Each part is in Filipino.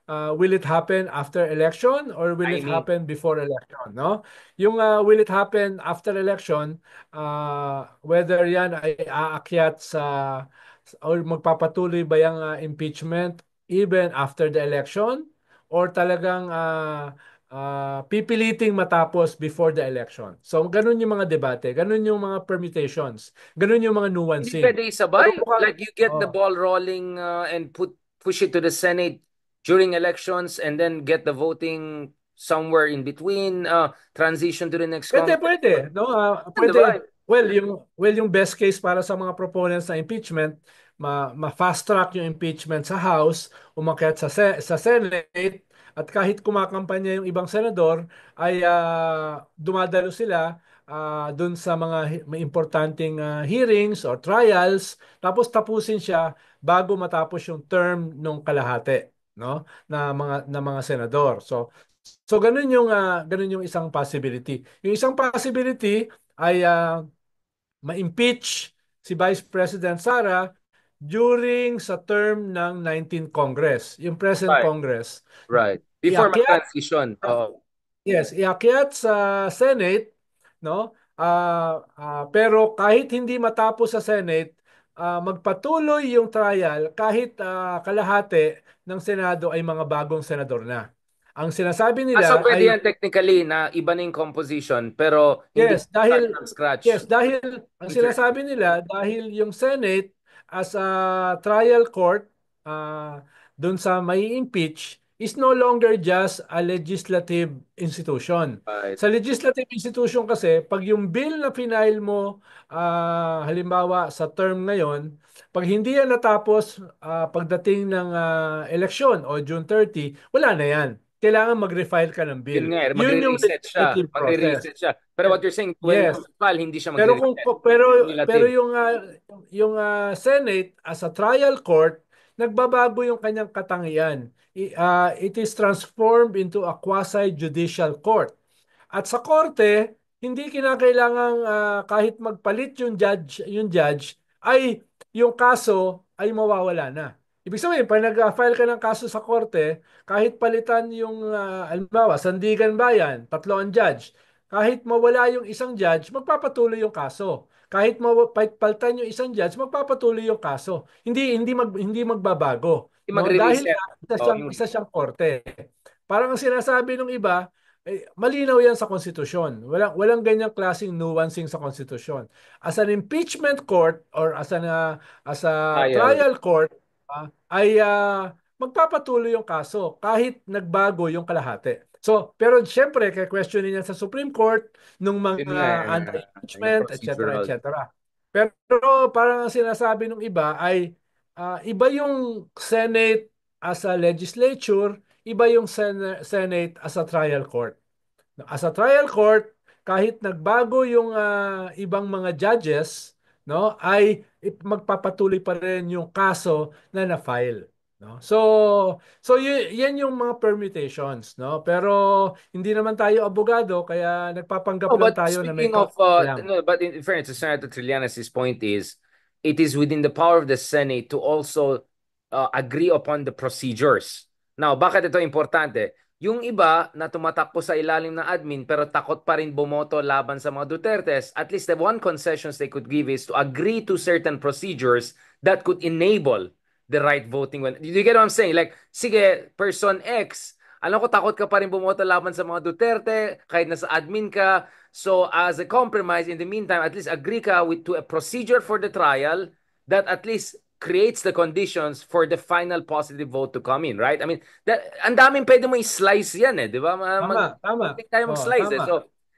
will it happen after election or will it Tiny. happen before election, no? Yung will it happen after election, whether yan ay aakyat sa or magpapatuloy ba yung impeachment even after the election or talagang pipiliting matapos before the election. So ganun yung mga debate, ganun yung mga permutations, ganun yung mga Hindi nuancing. pwede Pero isabay. mukhang Like you get the oh, ball rolling and push it to the Senate during elections and then get the voting somewhere in between, transition to the next pwede, Congress. pwede, no? Di ba? Pwede. Well, yung best case para sa mga proponents ng impeachment, ma-fast track yung impeachment sa House, umakyat sa Senate, at kahit kumakampanya yung ibang senador, ay dumadalo sila dun sa mga may importanteng hearings or trials, tapos tapusin siya bago matapos yung term ng kalahati, no? Na mga senador. So ganun yung isang possibility. Yung isang possibility ay ma-impeach si Vice President Sara during sa term ng 19th Congress. Yung present Right. Congress. Right. Before Iakyat, mag-transition. Oo. yes, iakyat sa Senate, no? Pero kahit hindi matapos sa Senate, magpatuloy yung trial kahit kalahati ng Senado ay mga bagong senador na. Ang sinasabi So nila pwede ay yan technically na iba na yung composition pero hindi yes, start dahil from scratch. yes, dahil ang Interesting. sinasabi nila dahil yung Senate as a trial court doon sa may impeach is no longer just a legislative institution. Right. Sa legislative institution kasi pag yung bill na final mo halimbawa sa term ngayon, pag hindi yan natapos pagdating ng eleksyon o June 30, wala na yan. Kailangan mag-refile ka ng Yun bill. nga, Yun yung magre-reset siya. legislative process. Magre-reset siya. Pero what you're saying, when Yes. you file, hindi siya Pero kung magre-reset. pero Cumulative. yung Senate as a trial court nagbabago yung kanyang katangian. It is transformed into a quasi-judicial court. At sa korte, hindi kinakailangang kahit magpalit yung judge ay yung kaso ay mawawala na. Ibig sabihin, pag nag-file ka ng kaso sa korte, kahit palitan yung, halimbawa, Sandigan Bayan, tatlo ang judge. Kahit mawala yung isang judge, magpapatuloy yung kaso. Kahit palitan yung isang judge, magpapatuloy yung kaso. Hindi magbabago, Hindi no? Dahil magre-reset. nga isa Oh, siyang isa siyang korte. Parang ang sinasabi ng iba, malinaw yan sa konstitusyon. Walang ganyang klaseng nuancing sa konstitusyon. As an impeachment court or as a trial. trial court, ay magpapatuloy yung kaso kahit nagbago yung kalahati. So, pero siyempre, kaya questionin niya sa Supreme Court nung Yun nga, mga yung anti-impeachment, etc., procedural. etc. Pero parang ang sinasabi ng iba ay iba yung Senate as a legislature, iba yung Senate as a trial court. As a trial court, kahit nagbago yung ibang mga judges, no, ay magpapatuloy pa rin yung kaso na na-file, no? So yan yung mga permutations, no? Pero hindi naman tayo abogado kaya nagpapanggap Oh, lang but tayo na may speaking of, alam. no, but in fairness to Senator Trillanes' point is, it is within the power of the Senate to also agree upon the procedures. Now, bakit ito importante? Yung iba na tumatakbo sa ilalim ng admin pero takot pa rin bumoto laban sa mga Dutertes, at least the one concessions they could give is to agree to certain procedures that could enable the right voting. You get what I'm saying? Like, sige, person X, alam ko takot ka pa rin bumoto laban sa mga Duterte kahit nasa admin ka. So as a compromise, in the meantime, at least agree ka to a procedure for the trial that at least creates the conditions for the final positive vote to come in, right? I mean, ang daming pwede mo i-slice yan eh, di ba? Tama, tama. Pwede tayo Oh, mag-slice eh. tama. So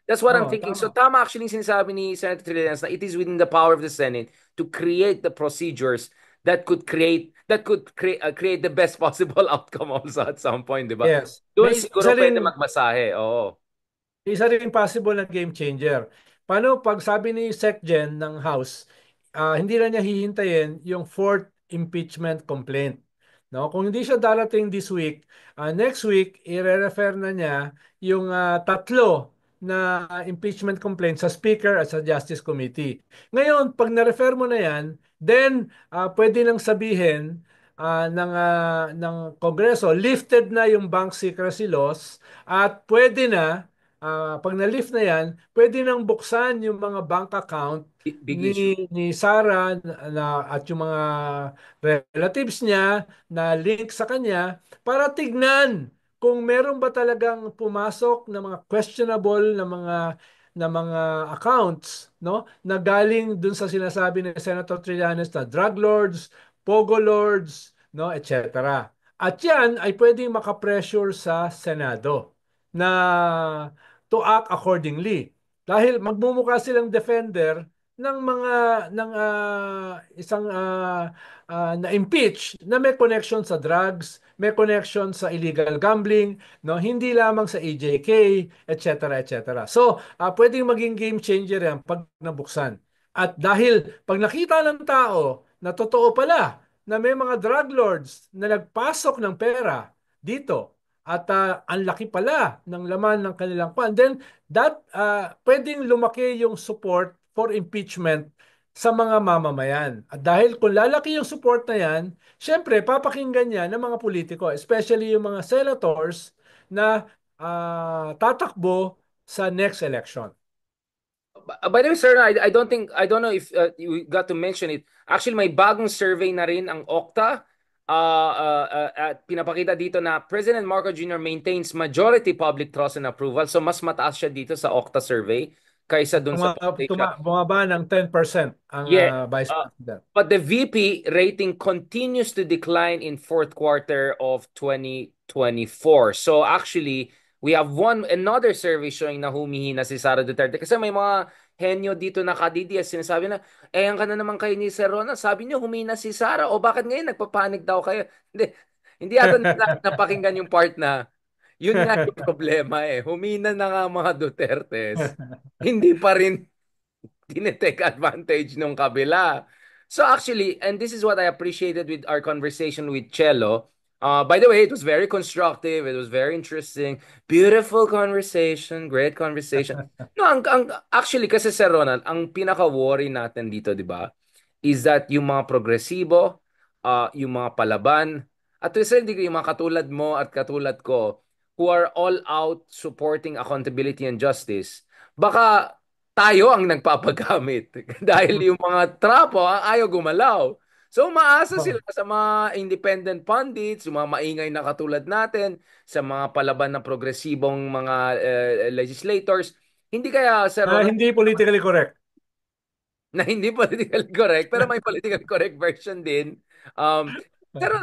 that's what I'm Oh, thinking. So tama. tama actually yung sinasabi ni Senator Trillanes na it is within the power of the Senate to create the procedures that could create the best possible outcome also at some point, di ba? Yes. Doon siguro pwede magmasahe. Oo. Isa rin possible na game changer. Paano pag sabi ni SecGen ng House, hindi na niya hihintayin yung fourth impeachment complaint. No? Kung hindi siya darating this week, next week, i-refer na niya yung tatlo na impeachment complaint sa Speaker at sa Justice Committee. Ngayon, pag na-refer mo na yan, then pwede nang sabihin ng Kongreso, lifted na yung bank secrecy laws at pwede na, pag na-lift na yan, pwede nang buksan yung mga bank account Big issue. ni Sarah at yung mga relatives niya na link sa kanya para tignan kung meron ba talagang pumasok na mga questionable na mga accounts, no, na galing dun sa sinasabi ni Senator Trillanes na drug lords, pogo lords, no, etc. At yan ay pwedeng makapressure sa Senado na to act accordingly. Dahil magmumukha silang defender ng mga isang na-impeach na may connection sa drugs, may connection sa illegal gambling, no, hindi lamang sa EJK, etc. etc. So, pwedeng maging game changer yan pag nabuksan. At dahil pag nakita ng tao na totoo pala na may mga drug lords na nagpasok ng pera dito at ang laki pala ng laman ng kanilang kwan, then pwedeng lumaki yung support for impeachment sa mga mamamayan. At dahil kung lalaki yung support na yan, syempre papakinggan yan ng mga politiko, especially yung mga senators na tatakbo sa next election. By the way, sir, I don't know if you got to mention it. Actually, may bagong survey na rin ang Okta. At pinapakita dito na President Marcos Jr. maintains majority public trust and approval. So mas mataas siya dito sa Okta survey kaysa dun sa Foundation. Bumaba ng 10% ang Yeah. Vice Uh, President. but the VP rating continues to decline in fourth quarter of 2024. So actually, we have another survey showing na humihina si Sara Duterte. Kasi may mga henyo dito na kadidiyas sinasabi na, ang ka na naman kayo ni Sir Ronald. Sabi niyo humina si Sara. O bakit ngayon nagpapanik daw kayo? Hindi, hindi ata nila napakinggan yung part na yun nga yung problema eh. Humina na nga mga Dutertes. Hindi pa rin tinetake advantage nung kabila. So actually, and this is what I appreciated with our conversation with Cello. By the way, it was very constructive. It was very interesting. Beautiful conversation. Great conversation. No, actually, kasi Sir Ronald, ang pinaka-worry natin dito, di ba, is that yung mga progresibo, yung mga palaban, at to a certain degree, yung mga katulad mo at katulad ko, who are all out supporting accountability and justice, baka tayo ang nagpapagamit dahil yung mga trapo ayaw gumalaw. So maasa sila sa mga independent pundits, yung mga maingay na katulad natin, sa mga palaban na progresibong mga legislators. Hindi kaya, Sir Ronald, Hindi politically correct. na hindi politically correct, pero may politically correct version din. Pero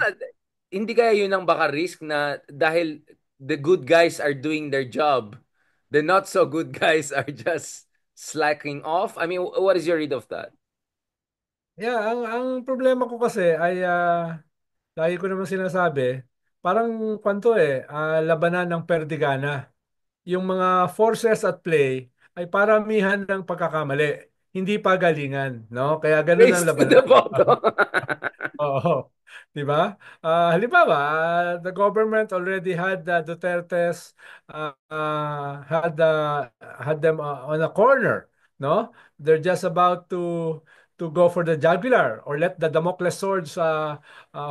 hindi kaya yun ang baka risk na dahil the good guys are doing their job, the not so good guys are just slacking off? I mean, what is your read of that? Yeah, ang problema ko kasi ay lagi ko naman sinasabi, parang kwanto labanan ng perdigana. Yung mga forces at play ay paramihan ng pagkakamali, hindi pagalingan, no? Kaya ganun Race ang to the labanan. bottom. Oo. 'Di ba? Halimbawa, the government already had Duterte's had them on a corner, no? They're just about to go for the jugular or let the Damocles swords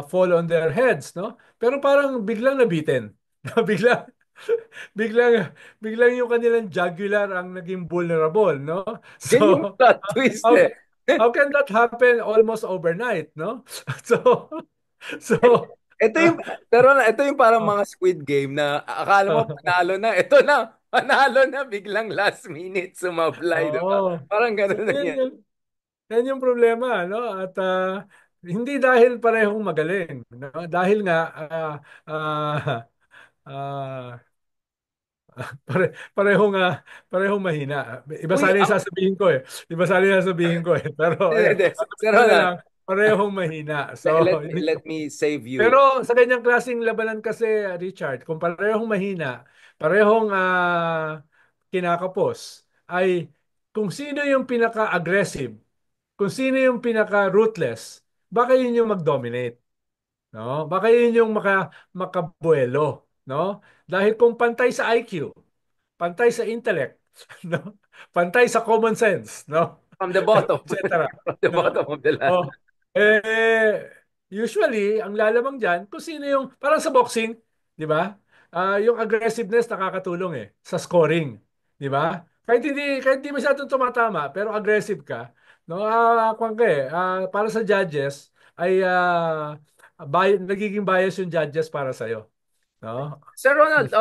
fall on their heads, no? Pero parang biglang nabitin. Biglang biglang biglang yung kanilang jugular ang naging vulnerable, no? Yan yung So, plot twist how eh. how can that happen almost overnight, no? So, so, Ito uh, yung, pero ito yung parang uh, mga Squid Game na akala mo panalo na. Ito na, panalo na biglang last minute sumablay, di ba? oo. Parang So, ganun na yan. yan yung problema, no? At hindi dahil parehong magaling, no? Dahil nga ah, ah, parehong parehong mahina. Iba Uy, sana yung sasabihin ko eh. Iba sana yung sasabihin ko eh. Pero hindi, ayan, hindi. Sir ano na Ronald, lang, parehong mahina. So, let me save you. pero sa ganyang klaseng labanan kasi, Richard, kung parehong mahina, parehong kinakapos, ay kung sino yung pinaka-aggressive, kung sino yung pinaka-ruthless, baka yun yung mag-dominate. No? Baka yun yung makabuelo. No? Dahil kung pantay sa IQ, pantay sa intellect, no? Pantay sa common sense, no? From the bottom. Etc. From the No? bottom of the ladder. Oh, eh Usually, ang lalamang diyan kung sino yung parang sa boxing, 'di ba? Yung aggressiveness nakakatulong sa scoring, 'di ba? Kahit hindi masyadong tumatama, pero aggressive ka, no? Kung para sa judges ay nagiging bias yung judges para sa no? Sir Ronald,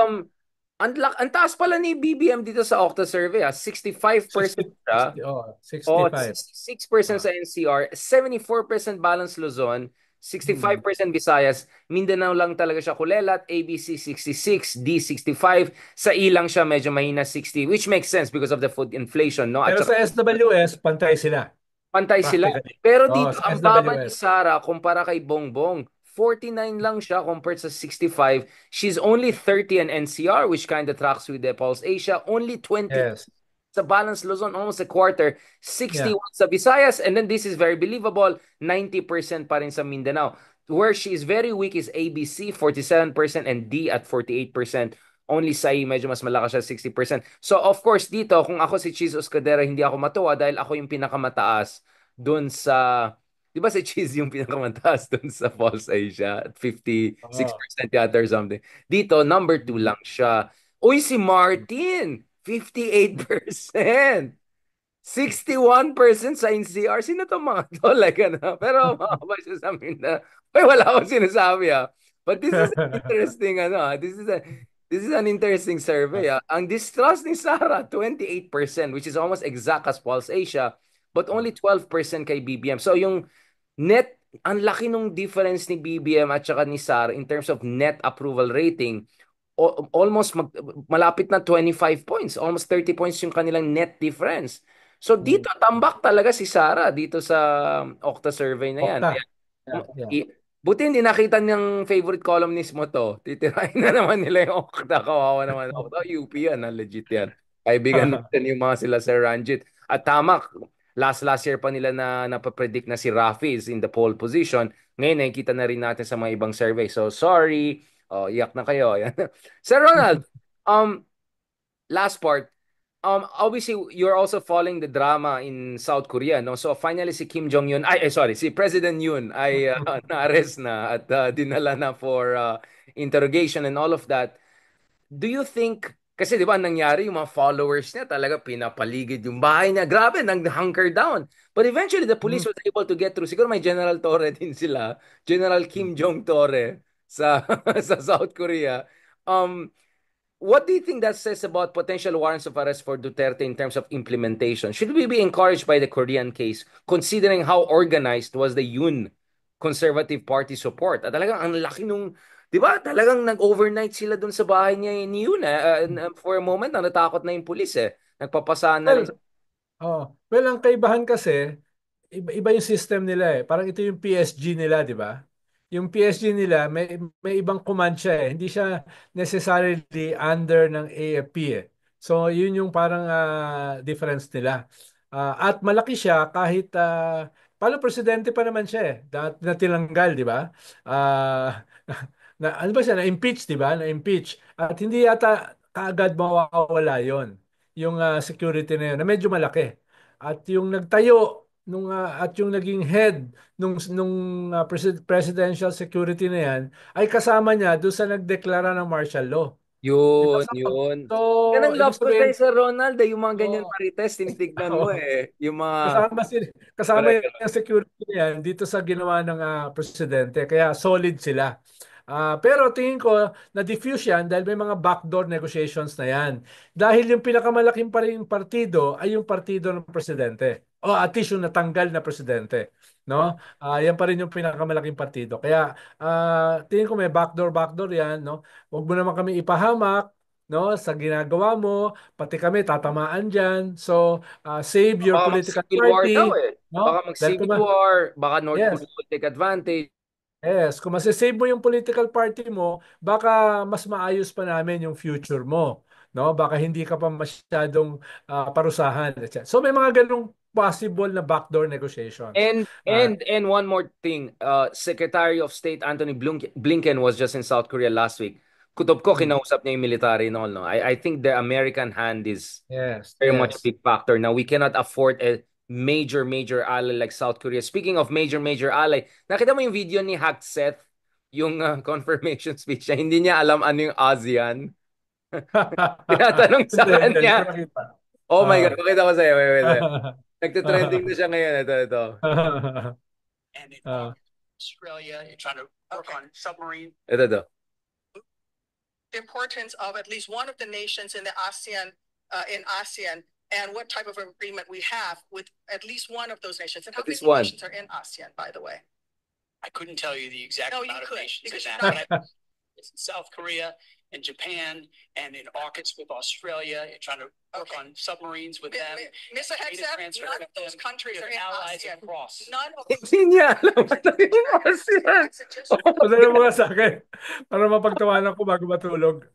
ang taas pala ni BBM dito sa Okta survey, 65% 60, siya. oh, Oh, 65. 66% Ah, sa NCR, 74% Balance Luzon, hmm. 65% Visayas, Mindanao lang talaga siya kulelat, ABC 66, D 65, sa ilang siya medyo mahina 60, which makes sense because of the food inflation, no? At Pero saka sa SWS, pantay sila. pantay sila. Practically. Pero Oh, dito, sa ang baba ni SWS. Sarah kumpara kay Bongbong. 49 lang siya compared sa 65. She's only 30 in NCR, which kind of tracks with the Pulse Asia. Only 20 Yes. sa Balance Luzon, almost a quarter. Yeah. 61 sa Visayas. And then this is very believable, 90% pa rin sa Mindanao. Where she is very weak is ABC, 47%, and D at 48%. Only Sai, medyo mas malakas siya, 60%. So, of course, dito, kung ako si Cheese Oscadera, hindi ako matuwa dahil ako yung pinakamataas dun sa... Di ba si Cheese yung pinakamataas dun sa False Asia? At Oh. 56% yata or something. Dito, number 2 lang siya. Uy, si Martin! 58%. 61% sa NCR. Sino to mga to? Like, ano? Pero makakaba siya sa amin na, ay, wala akong sinasabi, ah. But this is an interesting, ano, ah. This is an interesting survey, ah. Ang distrust ni Sarah, 28%, which is almost exact as Pulse Asia, but only 12% kay BBM. So, yung ang laki nung difference ni BBM at saka ni Sarah in terms of net approval rating, almost malapit na 25 points, almost 30 points yung kanilang net difference. So Mm. dito, tambak talaga si Sarah dito sa Okta survey na yan. Okta. Ayan. Yeah, yeah. Buti hindi nakita niyang favorite columnist mo to. Titirahin na naman nila yung Okta. Kawawa naman. Okta, UP yan. Legit yan. Kaibigan natin yung mga sila Sir Ranjit. At tama, last year pa nila na napapredict na si Rafi is in the pole position. Ngayon, nakikita na rin natin sa mga ibang survey. So, sorry. Oh, iyak na kayo. Ayan. Sir Ronald, um, last part, obviously you're also following the drama in South Korea, no? So finally si Kim Jong Un, sorry, si President Yoon ay na-arrest na at dinala na for interrogation and all of that. Do you think, kasi di ba nangyari yung mga followers niya talaga pinapaligid yung bahay niya. Grabe, nag-hunker down. But eventually the police Mm. was able to get through. Siguro may General Torre din sila. General Kim Jong Torre sa sa South Korea. Um, What do you think that says about potential warrants of arrest for Duterte in terms of implementation? Should we be encouraged by the Korean case, considering how organized was the Yoon Conservative Party support? At talagang ang laki nung, di ba, talagang nag-overnight sila dun sa bahay niya ni Yoon. For a moment, natakot na yung pulis eh. Nagpapasahan na lang. Well, ang kaibahan kasi, iba yung system nila eh. Parang ito yung PSG nila, di ba? Yung PSG nila, may ibang command siya eh. Hindi siya necessarily under ng AFP eh. So, yun yung parang difference nila. At malaki siya kahit, paano presidente pa naman siya eh. Na tinanggal, di ba? Ah, ano ba siya? Na-impeach, di ba? Na-impeach. At hindi yata kaagad mawawala yon yung security na yun, na medyo malaki. At yung nagtayo at yung naging head nung presidential security na yan ay kasama niya doon sa nagdeklara ng martial law. Diba? Yun, So, yun. so Yan ang ibig love ko kay sabihin, Sir Ronald, yung mga ganyan oh, marites, tinitignan mo eh. Yung mga... kasama si kasama Correct. yung security na yan dito sa ginawa ng presidente. Kaya solid sila. Pero tingin ko na-diffuse yan dahil may mga backdoor negotiations na yan. Dahil yung pinakamalaking pa rin partido ay yung partido ng presidente. O at least yung natanggal na presidente. No? Yan pa rin yung pinakamalaking partido. Kaya tingin ko may backdoor yan. No? Huwag mo naman kami ipahamak, no, sa ginagawa mo, pati kami tatamaan diyan. So, save your Baka political mag-civil war daw party, eh. Baka no? Dahil mag-civil war, baka North yes, Korea will take advantage. yes, kung masisave mo yung political party mo, baka mas maayos pa namin yung future mo, no? Baka hindi ka pa masyadong parusahan, etc. So may mga ganung possible na backdoor negotiations. Uh, And one more thing, Secretary of State Anthony Blinken was just in South Korea last week. Kutob ko, mm, kinausap niya yung military and all, no? I think the American hand is yes, very much a yes. big factor. Now, we cannot afford major ally like South Korea. Speaking of major ally, nakita mo yung video ni Hack Seth, yung confirmation speech niya, hindi niya alam ano yung ASEAN. Tinatanong sa Hindi ko kanya. nakita. Oh my God, Ah. pakita ko sa'yo. Wait. Nagte-trending na siya ngayon. Ito. And in Ah. Australia, you're trying to work on submarine. Ito. The importance of at least one of the nations in the ASEAN, and what type of agreement we have with at least one of those nations. And how At many least one. nations are in ASEAN, by the way? I couldn't tell you the exact No, you amount of could, nations in because you're that. not. It's in South Korea and Japan and in AUKUS with Australia. You're trying to work Okay. on submarines with them. Mr. Data Hegseth, transfer none with of those them. countries You are have in allies ASEAN. across. None of those. Hindi niya alam ano yung ASEAN. Padala mo nga sa akin para mapagtawanan ko bago matulog.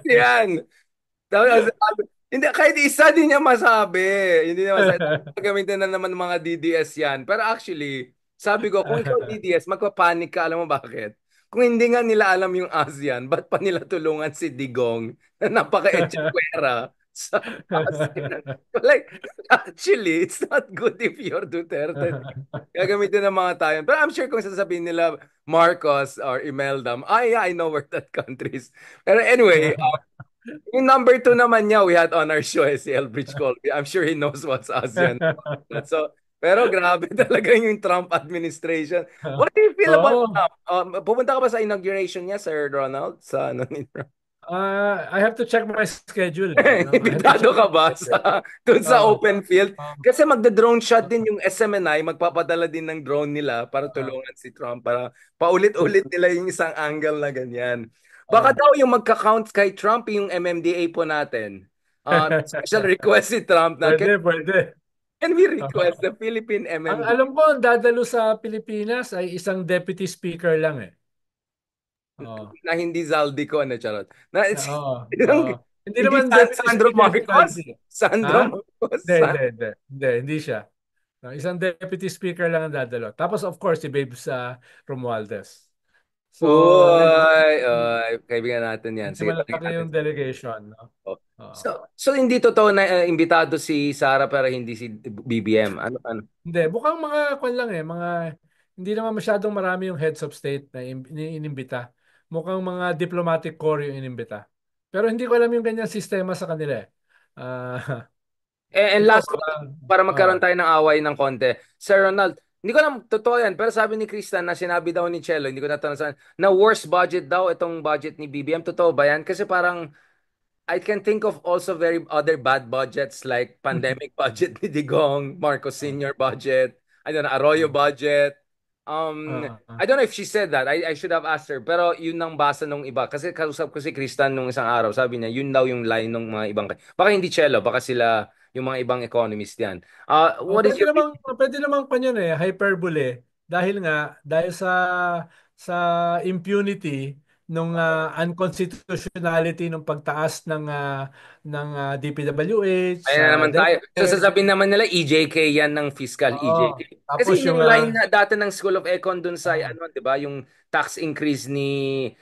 Yan. Tapos, hindi, kahit isa din niya masabi. Hindi niya masabi. Gagamitin na naman ng mga DDS yan. Pero actually, sabi ko, kung ikaw DDS, magpapanik ka. Alam mo bakit? Kung hindi nga nila alam yung ASEAN, ba't pa nila tulungan si Digong na napaka-echekwera sa ASEAN? Like, actually, it's not good if you're Duterte. Gagamitin ng mga tayo. Pero I'm sure kung sasabihin nila Marcos or Imelda, yeah, I know where that country is. Pero anyway, yung number two naman niya, we had on our show, si Elbridge Colby. I'm sure he knows what's ASEAN. So, pero grabe talaga yung Trump administration. What do you feel about Oo. Trump? Pupunta ka ba sa inauguration niya, Sir Ronald? Sa ano ni Trump? I have to check my schedule. No? I have to Imbitado check ka my ba schedule. dun sa Oo. open field? Oo. Kasi magda-drone shot din yung SMNI, magpapadala din ng drone nila para Oo. tulungan si Trump, para paulit-ulit nila yung isang angle na ganyan. Baka Oo. daw yung magka-count kay Trump yung MMDA po natin. Special request si Trump na, Pwede, pwede. can we Oo. request the Philippine Ang MMDA? alam ko, ang dadalo sa Pilipinas ay isang deputy speaker lang eh. Oo. Na hindi Zaldico, ano, charot. Na, Oo. Oo. Hindi hindi naman deputy Sandro speaker si Marcos? Saldi. Sandro Ha? Marcos? Hindi siya. No, isang deputy speaker lang ang dadalo. Tapos of course, si Babes Romualdez. So, medyo, Kaibigan natin yan. medyo Sige, malaki balikan natin. yung delegation. No? Oh. Oo. So hindi totoo na imbitado si Sara pero hindi si BBM. Ano? Hindi, bukang mga kwan lang eh, hindi naman masyadong marami yung heads of state na inimbita. Mukhang mga diplomatic corps yung inimbita. Pero hindi ko alam yung ganyang sistema sa kanila eh. Ah, And ikaw, last one, para magkaroon tayo ng away ng konti. Sir Ronald, hindi ko alam totoo yan, pero sabi ni Kristan na sinabi daw ni Chelo, hindi ko natanong saan, na worst budget daw itong budget ni BBM. Totoo ba yan? Kasi parang I can think of also very other bad budgets like pandemic budget ni Digong, Marcos Senior budget, I don't know, Arroyo budget. I don't know if she said that. I should have asked her. Pero yun ang basa nung iba. Kasi kausap ko si Kristan nung isang araw. Sabi niya, yun daw yung line ng mga ibang. Baka hindi Cello, baka sila yung mga ibang economist yan. What is your... pwede namang kanyan eh, hyperbole. Dahil sa impunity nung unconstitutionality ng pagtaas ng DPWH Ayan na sa naman tayo. So DepEd. sasabihin naman nila EJK yan ng fiscal EJK. Oo. Tapos Kasi yun yung yung line na dati ng School of Econ dun sa ah, ano, 'di ba? Yung tax increase ni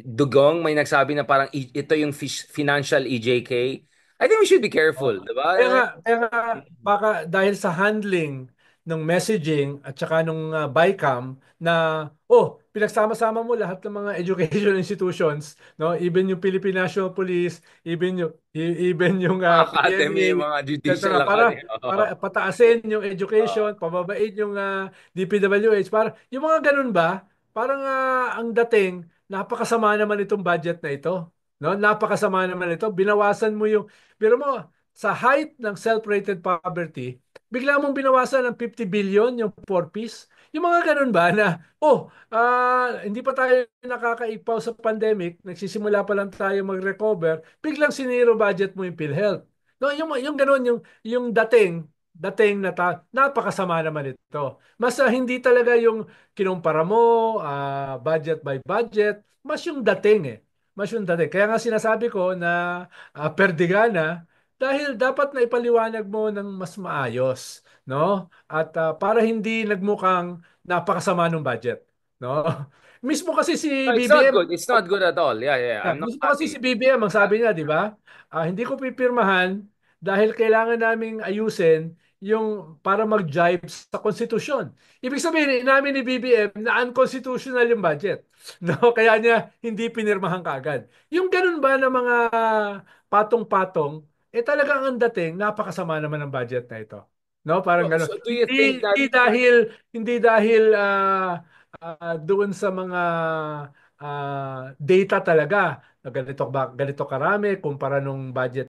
Dugong, may nagsabi na parang ito yung financial EJK. I think we should be oh. careful, 'di ba? Kaya nga, baka dahil sa handling ng messaging at saka nung BICAM na pinagsama-sama mo lahat ng mga education institutions, no? Even yung Philippine National Police, even yung Academy, PNP, mga judicial etc. academy. Para pataasin yung education, pababain yung DPWH, para yung mga ganun ba? Parang ang dating napakasama naman itong budget na ito. No, napakasama naman ito. Binawasan mo yung pero mo sa height ng self-rated poverty, bigla mong binawasan ng 50 billion yung poor piece. Yung mga ganun ba na, hindi pa tayo nakakaipaw sa pandemic, nagsisimula pa lang tayo mag-recover, biglang siniro budget mo yung PhilHealth. No, yung ganun, yung dating napakasama naman ito. Mas hindi talaga yung kinumpara mo, budget by budget, mas yung dating eh. Mas yung dating. Kaya nga sinasabi ko na perdigana dahil dapat na ipaliwanag mo ng mas maayos, no? At para hindi nagmukhang napakasama ng budget, no? Mismo kasi si No, it's not BBM, good. It's not good at all. Yeah. I'm not mismo kasi si happy. BBM ang sabi niya, di ba? Hindi ko pipirmahan dahil kailangan naming ayusin yung para mag-jibe sa konstitusyon. Ibig sabihin, inamin ni BBM na unconstitutional yung budget. No, kaya niya hindi pinirmahan kaagad. Yung ganun ba na mga patong-patong, talagang ang dating napakasama naman ng budget na ito. No, parang ganun. So do you think that Hindi dahil doon sa mga data talaga na ganito karami kumpara nung budget